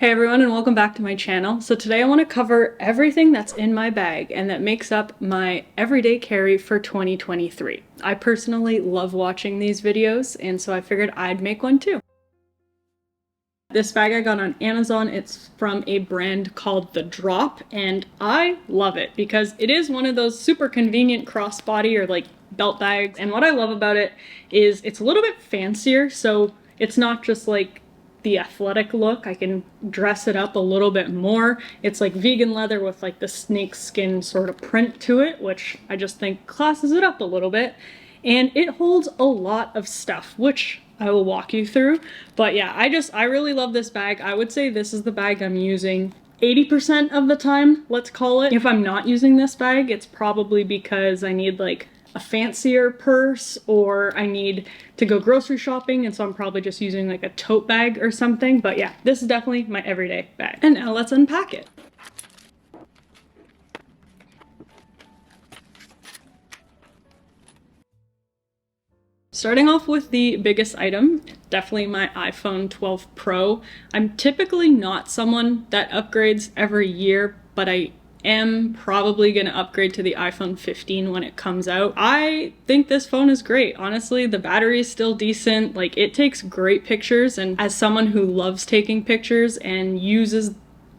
Hey everyone, and welcome back to my channel. So today I want to cover everything that's in my bag and that makes up my everyday carry for 2023. I personally love watching these videos, and so I figured I'd make one too. This bag I got on Amazon. It's from a brand called The Drop, and I love it because it is one of those super convenient crossbody or like belt bags. And what I love about it is it's a little bit fancier, so it's not just like the athletic look. I can dress it up a little bit more. It's like vegan leather with like the snake skin sort of print to it, which I just think classes it up a little bit. And it holds a lot of stuff, which I will walk you through. But yeah, I really love this bag. I would say this is the bag I'm using 80% of the time, let's call it. If I'm not using this bag, it's probably because I need like a fancier purse or I need to go grocery shopping, and so I'm probably just using like a tote bag or something. But yeah, this is definitely my everyday bag. And now let's unpack it. Starting off with the biggest item, definitely my iPhone 12 Pro. I'm typically not someone that upgrades every year, but I am probably going to upgrade to the iPhone 15 when it comes out. I think this phone is great. Honestly, the battery is still decent. Like, it takes great pictures, and as someone who loves taking pictures and uses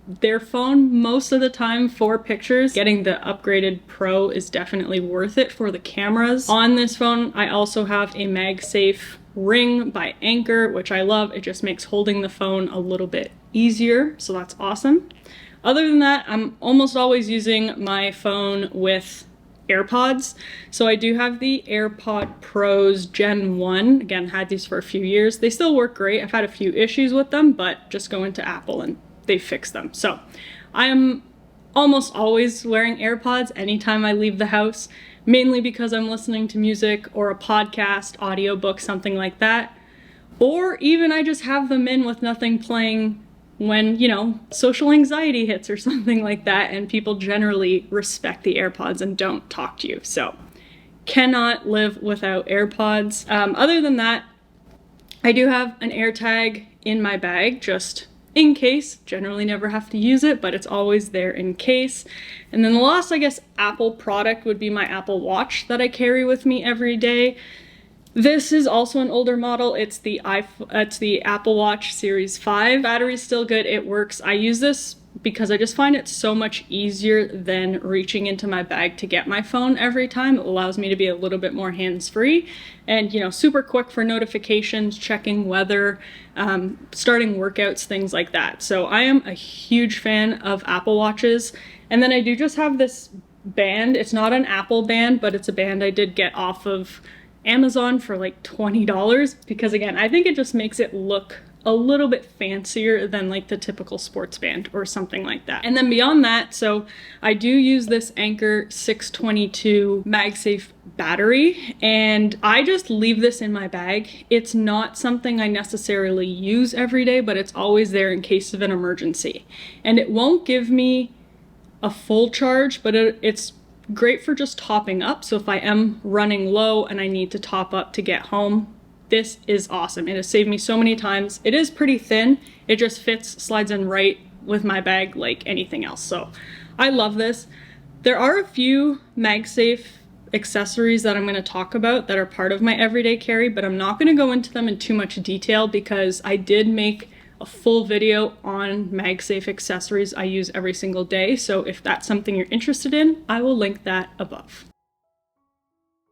their phone most of the time for pictures, getting the upgraded Pro is definitely worth it for the cameras. On this phone, I also have a MagSafe ring by Anker, which I love. It just makes holding the phone a little bit easier, so that's awesome. Other than that, I'm almost always using my phone with AirPods. So I do have the AirPod Pros Gen 1. Again, had these for a few years. They still work great. I've had a few issues with them, but just go into Apple and they fix them. So I am almost always wearing AirPods anytime I leave the house, mainly because I'm listening to music or a podcast, audiobook, something like that. Or even I just have them in with nothing playing when, you know, social anxiety hits or something like that, and people generally respect the AirPods and don't talk to you. So cannot live without AirPods. Other than that, I do have an AirTag in my bag, just in case. Generally never have to use it, but it's always there in case. And then the last, I guess, Apple product would be my Apple Watch that I carry with me every day. This is also an older model. It's the Apple Watch Series 5. Battery's still good, it works. I use this because I just find it so much easier than reaching into my bag to get my phone every time. It allows me to be a little bit more hands-free and, you know, super quick for notifications, checking weather, starting workouts, things like that. So I am a huge fan of Apple Watches. And then I do just have this band. It's not an Apple band, but it's a band I did get off of Amazon for like $20 because, again, I think it just makes it look a little bit fancier than like the typical sports band or something like that. And then beyond that, so I do use this Anker 622 MagSafe battery, and I just leave this in my bag. It's not something I necessarily use every day, but it's always there in case of an emergency. And it won't give me a full charge, but it's great for just topping up. So if I am running low and I need to top up to get home, this is awesome. It has saved me so many times. It is pretty thin. It just fits, slides in right with my bag like anything else. So I love this. There are a few MagSafe accessories that I'm going to talk about that are part of my everyday carry, but I'm not going to go into them in too much detail because I did make a full video on MagSafe accessories I use every single day. So if that's something you're interested in, I will link that above.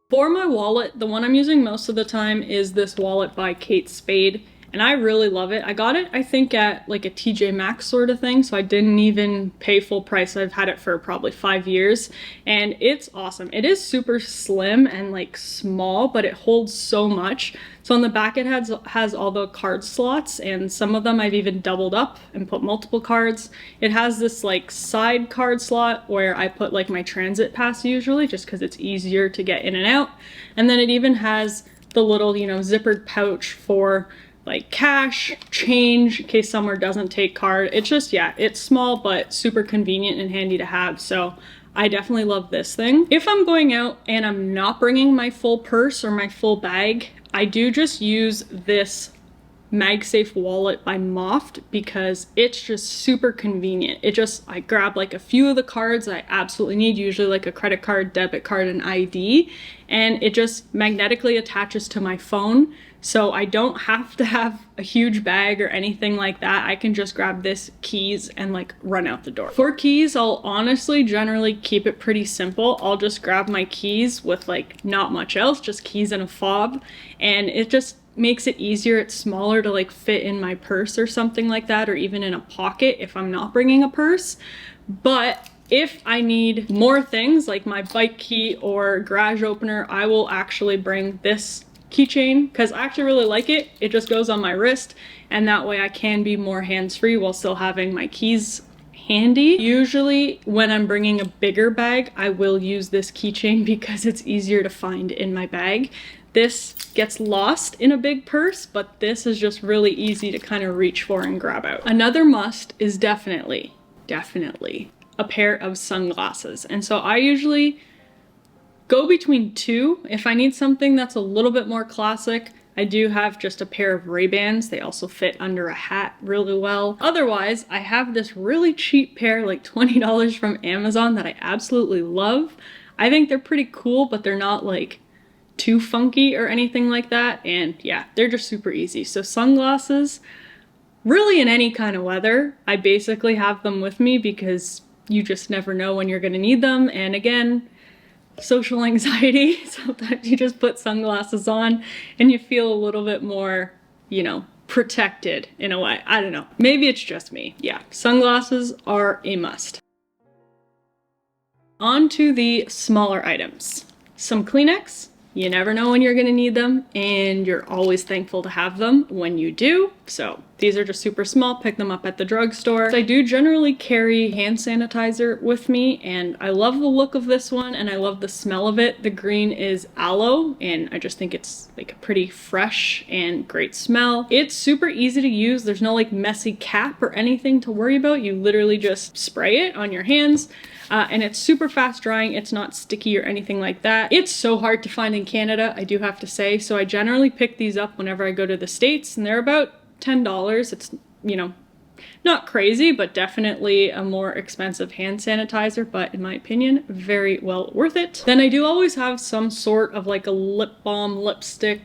For my wallet, the one I'm using most of the time is this wallet by Kate Spade, and I really love it. I got it, I think, at like a TJ Maxx sort of thing, so I didn't even pay full price. I've had it for probably 5 years, and it's awesome. It is super slim and like small, but it holds so much. So on the back it has all the card slots, and some of them I've even doubled up and put multiple cards. It has this like side card slot where I put like my transit pass usually, just because it's easier to get in and out. And then it even has the little, you know, zippered pouch for like cash, change, in case somewhere doesn't take card. It's just, yeah, it's small but super convenient and handy to have. So I definitely love this thing. If I'm going out and I'm not bringing my full purse or my full bag, I do just use this MagSafe wallet by Moft because it's just super convenient. I grab like a few of the cards I absolutely need, usually like a credit card, debit card, and ID, and it just magnetically attaches to my phone. So I don't have to have a huge bag or anything like that. I can just grab this, keys, and like run out the door. For keys, I'll honestly generally keep it pretty simple. I'll just grab my keys with like not much else, just keys and a fob, and it just makes it easier. It's smaller to like fit in my purse or something like that, or even in a pocket if I'm not bringing a purse. But if I need more things like my bike key or garage opener, I will actually bring this keychain because I actually really like it. It just goes on my wrist, and that way I can be more hands-free while still having my keys handy. Usually when I'm bringing a bigger bag, I will use this keychain because it's easier to find in my bag. This gets lost in a big purse, but this is just really easy to kind of reach for and grab out. Another must is definitely a pair of sunglasses. And so I usually go between two. If I need something that's a little bit more classic, I do have just a pair of Ray-Bans. They also fit under a hat really well. Otherwise, I have this really cheap pair, like $20 from Amazon, that I absolutely love. I think they're pretty cool, but they're not like too funky or anything like that. And yeah, they're just super easy. So sunglasses, really in any kind of weather, I basically have them with me because you just never know when you're gonna need them. And again, social anxiety, sometimes you just put sunglasses on and you feel a little bit more, you know, protected in a way. I don't know. Maybe it's just me. Yeah, sunglasses are a must. On to the smaller items. Some Kleenex. You never know when you're gonna need them, and you're always thankful to have them when you do. So these are just super small, pick them up at the drugstore. I do generally carry hand sanitizer with me, and I love the look of this one, and I love the smell of it. The green is aloe, and I just think it's like a pretty fresh and great smell. It's super easy to use. There's no like messy cap or anything to worry about. You literally just spray it on your hands. And it's super fast drying. It's not sticky or anything like that. It's so hard to find in Canada, I do have to say. So I generally pick these up whenever I go to the States, and they're about $10. It's, you know, not crazy, but definitely a more expensive hand sanitizer, but in my opinion, very well worth it. Then I do always have some sort of like a lip balm, lipstick,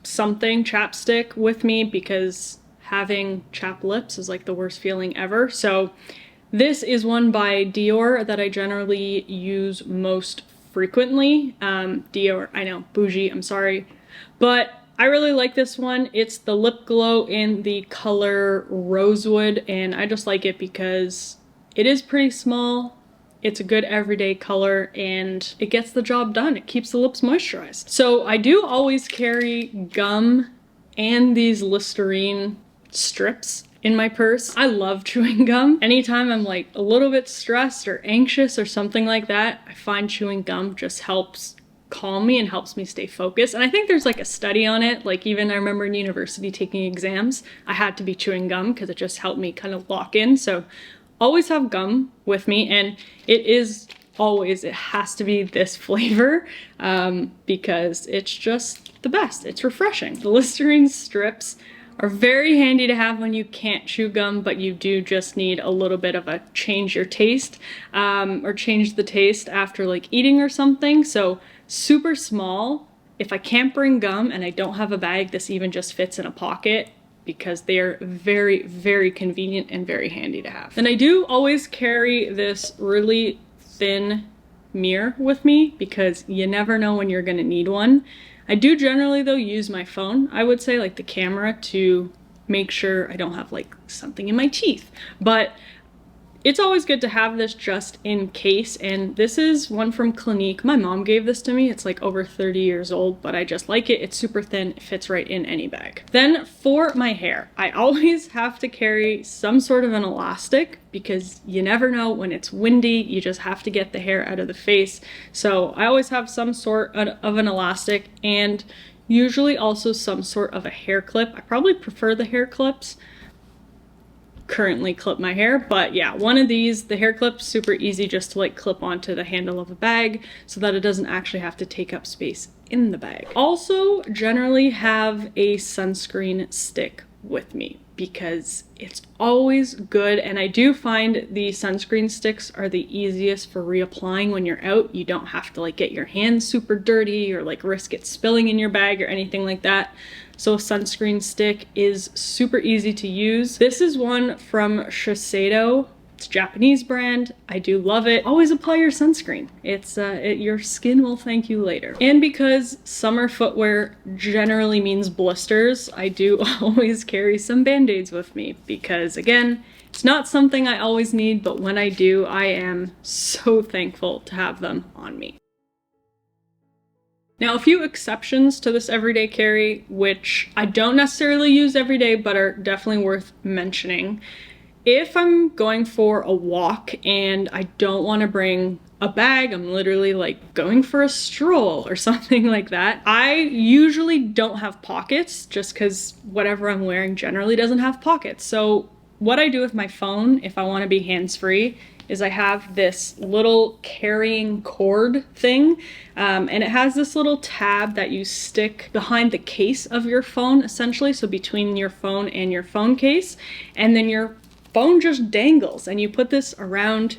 something, chapstick with me, because having chapped lips is like the worst feeling ever. So this is one by Dior that I generally use most frequently. Dior, I know, bougie, I'm sorry. But I really like this one. It's the Lip Glow in the color Rosewood, and I just like it because it is pretty small. It's a good everyday color, and it gets the job done. It keeps the lips moisturized. So I do always carry gum and these Listerine strips in my purse. I love chewing gum. Anytime I'm like a little bit stressed or anxious or something like that, I find chewing gum just helps calm me and helps me stay focused. And I think there's like a study on it. Like even I remember in university taking exams, I had to be chewing gum because it just helped me kind of lock in. So always have gum with me, and it has to be this flavor because it's just the best. It's refreshing. The Listerine strips are very handy to have when you can't chew gum, but you do just need a little bit of a change your taste or change the taste after like eating or something. So super small. If I can't bring gum and I don't have a bag, this even just fits in a pocket because they are very, very convenient and very handy to have. And I do always carry this really thin mirror with me because you never know when you're gonna need one. I do generally though use my phone, I would say, like the camera, to make sure I don't have like something in my teeth. But it's always good to have this just in case, and this is one from Clinique. My mom gave this to me. It's like over 30 years old, but I just like it. It's super thin, it fits right in any bag. Then for my hair, I always have to carry some sort of an elastic because you never know when it's windy, you just have to get the hair out of the face. So I always have some sort of an elastic, and usually also some sort of a hair clip. I probably prefer the hair clips. Currently clip my hair, but yeah, one of these, the hair clip's super easy just to like clip onto the handle of a bag so that it doesn't actually have to take up space in the bag. Also generally have a sunscreen stick with me because it's always good. And I do find the sunscreen sticks are the easiest for reapplying when you're out. You don't have to like get your hands super dirty or like risk it spilling in your bag or anything like that. So a sunscreen stick is super easy to use. This is one from Shiseido. It's a Japanese brand. I do love it. Always apply your sunscreen. Your skin will thank you later. And because summer footwear generally means blisters, I do always carry some band-aids with me because again, it's not something I always need, but when I do, I am so thankful to have them on me. Now, a few exceptions to this everyday carry, which I don't necessarily use every day, but are definitely worth mentioning. If I'm going for a walk and I don't want to bring a bag, I'm literally like going for a stroll or something like that, I usually don't have pockets just because whatever I'm wearing generally doesn't have pockets. So what I do with my phone, if I want to be hands-free, is I have this little carrying cord thing, and it has this little tab that you stick behind the case of your phone, essentially, so between your phone and your phone case, and then your phone just dangles, and you put this around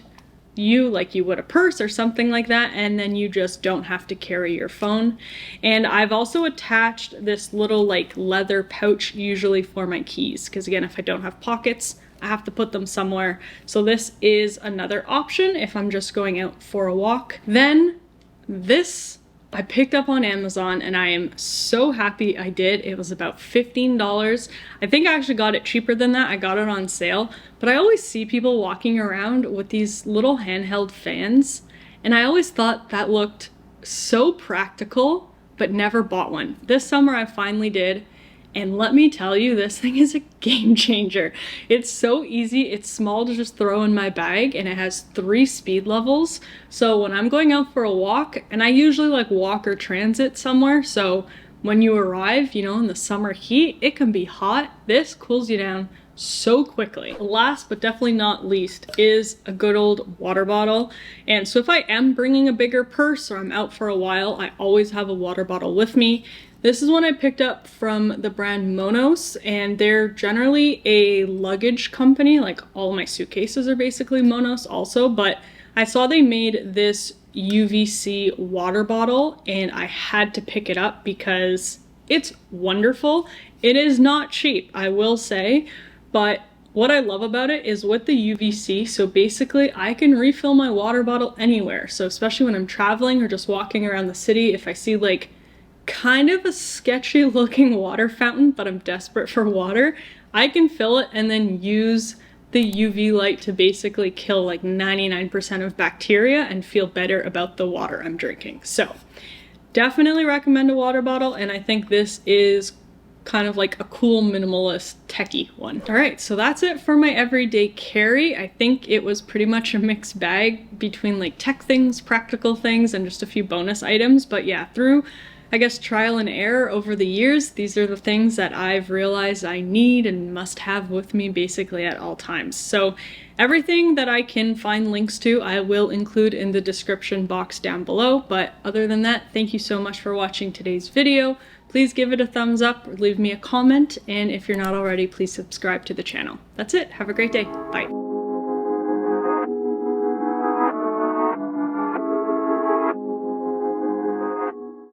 you like you would a purse or something like that, and then you just don't have to carry your phone. And I've also attached this little like leather pouch, usually for my keys, because again, if I don't have pockets, I have to put them somewhere. So this is another option if I'm just going out for a walk. Then this I picked up on Amazon and I am so happy I did. It was about $15. I think I actually got it cheaper than that. I got it on sale, but I always see people walking around with these little handheld fans, and I always thought that looked so practical, but never bought one. This summer I finally did. And let me tell you, this thing is a game changer. It's so easy. It's small to just throw in my bag, and it has 3 speed levels. So when I'm going out for a walk, and I usually like walk or transit somewhere, so when you arrive, you know, in the summer heat, it can be hot. This cools you down so quickly. Last but definitely not least is a good old water bottle. And so if I am bringing a bigger purse or I'm out for a while, I always have a water bottle with me. This is one I picked up from the brand Monos, and they're generally a luggage company. Like all my suitcases are basically Monos also, but I saw they made this UVC water bottle and I had to pick it up because it's wonderful. It is not cheap, I will say, but what I love about it is with the UVC, so basically I can refill my water bottle anywhere. So especially when I'm traveling or just walking around the city, if I see like kind of a sketchy looking water fountain, but I'm desperate for water, I can fill it and then use the UV light to basically kill like 99% of bacteria and feel better about the water I'm drinking. So definitely recommend a water bottle, and I think this is kind of like a cool minimalist techie one. All right, so that's it for my everyday carry. I think it was pretty much a mixed bag between like tech things, practical things, and just a few bonus items. But yeah, through I guess trial and error over the years, these are the things that I've realized I need and must have with me basically at all times. So everything that I can find links to, I will include in the description box down below. But other than that, thank you so much for watching today's video. Please give it a thumbs up or leave me a comment. And if you're not already, please subscribe to the channel. That's it. Have a great day. Bye.